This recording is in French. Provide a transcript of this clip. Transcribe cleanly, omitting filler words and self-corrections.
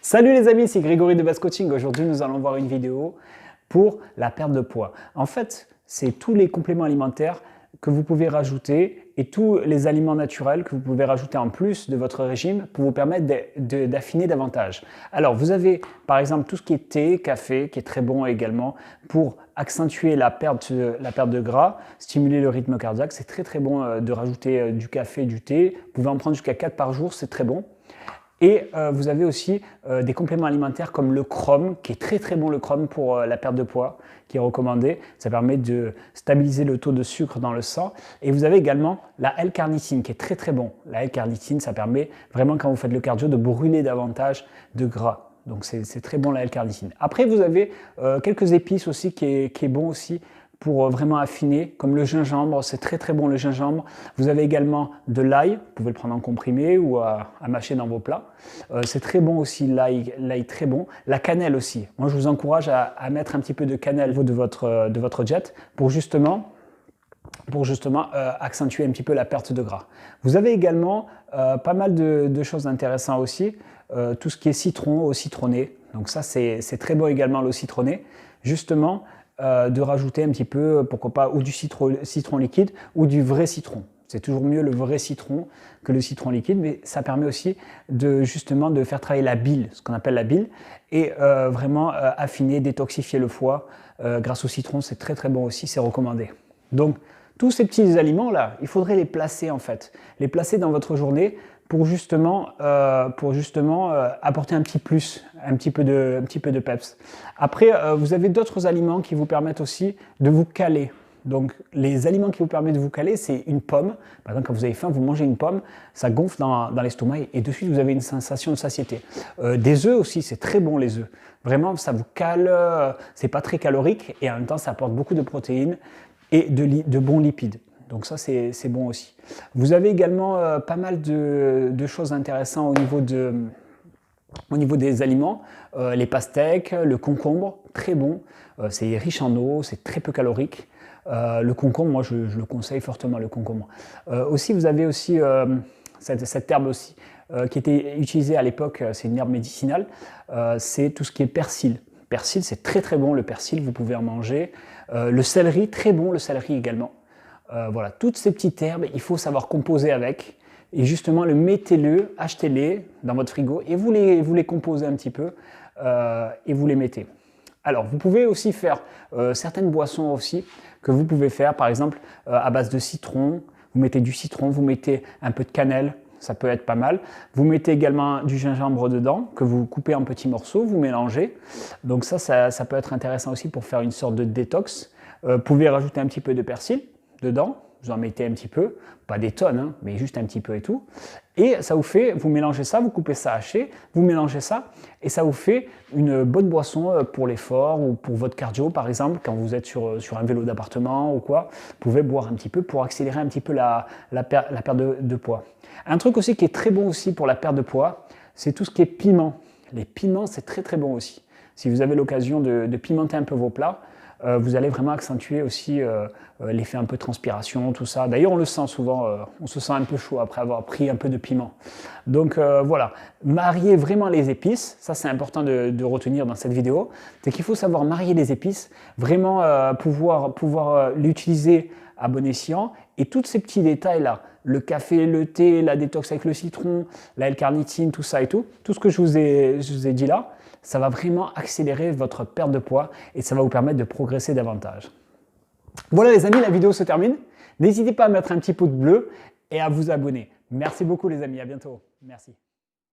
Salut les amis, c'est Grégory de Base Coaching. Aujourd'hui, nous allons voir une vidéo pour la perte de poids. En fait, c'est tous les compléments alimentaires que vous pouvez rajouter et tous les aliments naturels que vous pouvez rajouter en plus de votre régime pour vous permettre d'affiner davantage. Alors, vous avez par exemple tout ce qui est thé, café, qui est très bon également pour accentuer la perte de gras, stimuler le rythme cardiaque. C'est très bon de rajouter du café, du thé. Vous pouvez en prendre jusqu'à 4 par jour, c'est très bon. Et vous avez aussi des compléments alimentaires comme le chrome, qui est très bon le chrome pour la perte de poids, qui est recommandé. Ça permet de stabiliser le taux de sucre dans le sang. Et vous avez également la L-carnitine, qui est très bon. La L-carnitine, ça permet vraiment quand vous faites le cardio de brûler davantage de gras. Donc c'est très bon la L-carnitine. Après vous avez quelques épices aussi qui est bon aussi pour vraiment affiner, comme le gingembre, c'est très bon le gingembre. Vous avez également de l'ail, vous pouvez le prendre en comprimé ou à mâcher dans vos plats. C'est très bon aussi l'ail très bon. La cannelle aussi. Moi je vous encourage à mettre un petit peu de cannelle au niveau de votre jet pour justement accentuer un petit peu la perte de gras. Vous avez également pas mal de choses intéressantes aussi, tout ce qui est citron au citronné. Donc ça c'est très bon également le citronné. Justement, de rajouter un petit peu, pourquoi pas, ou du citron liquide ou du vrai citron. C'est toujours mieux le vrai citron que le citron liquide, mais ça permet aussi justement de faire travailler la bile, ce qu'on appelle la bile, et vraiment affiner, détoxifier le foie grâce au citron. C'est très bon aussi, c'est recommandé. Donc tous ces petits aliments là, il faudrait les placer en fait, les placer dans votre journée pour justement apporter un petit plus, un petit peu de peps. Après, vous avez d'autres aliments qui vous permettent aussi de vous caler. Donc, les aliments qui vous permettent de vous caler, c'est une pomme. Par exemple, quand vous avez faim, vous mangez une pomme, ça gonfle dans l'estomac et de suite, vous avez une sensation de satiété. Des œufs aussi, c'est très bon les œufs. Vraiment, ça vous cale, c'est pas très calorique et en même temps, ça apporte beaucoup de protéines et de bons lipides. Donc ça, c'est bon aussi. Vous avez également pas mal de choses intéressantes au niveau des aliments. Les pastèques, le concombre, très bon. C'est riche en eau, c'est très peu calorique. Le concombre, moi, je le conseille fortement, le concombre. Aussi, vous avez aussi cette herbe aussi qui était utilisée à l'époque, c'est une herbe médicinale. C'est tout ce qui est persil. Persil, c'est très bon, le persil, vous pouvez en manger. Le céleri, très bon, le céleri également. Voilà, toutes ces petites herbes, il faut savoir composer avec. Et justement, mettez-le, achetez-les dans votre frigo et vous les composez un petit peu et vous les mettez. Alors, vous pouvez aussi faire certaines boissons aussi que vous pouvez faire, par exemple, à base de citron. Vous mettez du citron, vous mettez un peu de cannelle, ça peut être pas mal. Vous mettez également du gingembre dedans, que vous coupez en petits morceaux, vous mélangez. Donc ça peut être intéressant aussi pour faire une sorte de détox. Vous pouvez rajouter un petit peu de persil dedans, vous en mettez un petit peu, pas des tonnes, hein, mais juste un petit peu et tout. Et ça vous fait, vous mélangez ça, vous coupez ça haché, vous mélangez ça, et ça vous fait une bonne boisson pour l'effort ou pour votre cardio, par exemple, quand vous êtes sur un vélo d'appartement ou quoi, vous pouvez boire un petit peu pour accélérer un petit peu la perte de poids. Un truc aussi qui est très bon aussi pour la perte de poids, c'est tout ce qui est piment. Les piments, c'est très bon aussi. Si vous avez l'occasion de pimenter un peu vos plats, vous allez vraiment accentuer aussi l'effet un peu de transpiration, tout ça. D'ailleurs, on le sent souvent, on se sent un peu chaud après avoir pris un peu de piment. Donc voilà, marier vraiment les épices, ça c'est important de retenir dans cette vidéo, c'est qu'il faut savoir marier les épices, vraiment pouvoir l'utiliser à bon escient. Et tous ces petits détails-là, le café, le thé, la détox avec le citron, la L-carnitine, tout ça et tout ce que je vous ai dit là, ça va vraiment accélérer votre perte de poids et ça va vous permettre de progresser davantage. Voilà les amis, la vidéo se termine. N'hésitez pas à mettre un petit pouce bleu et à vous abonner. Merci beaucoup les amis, à bientôt. Merci.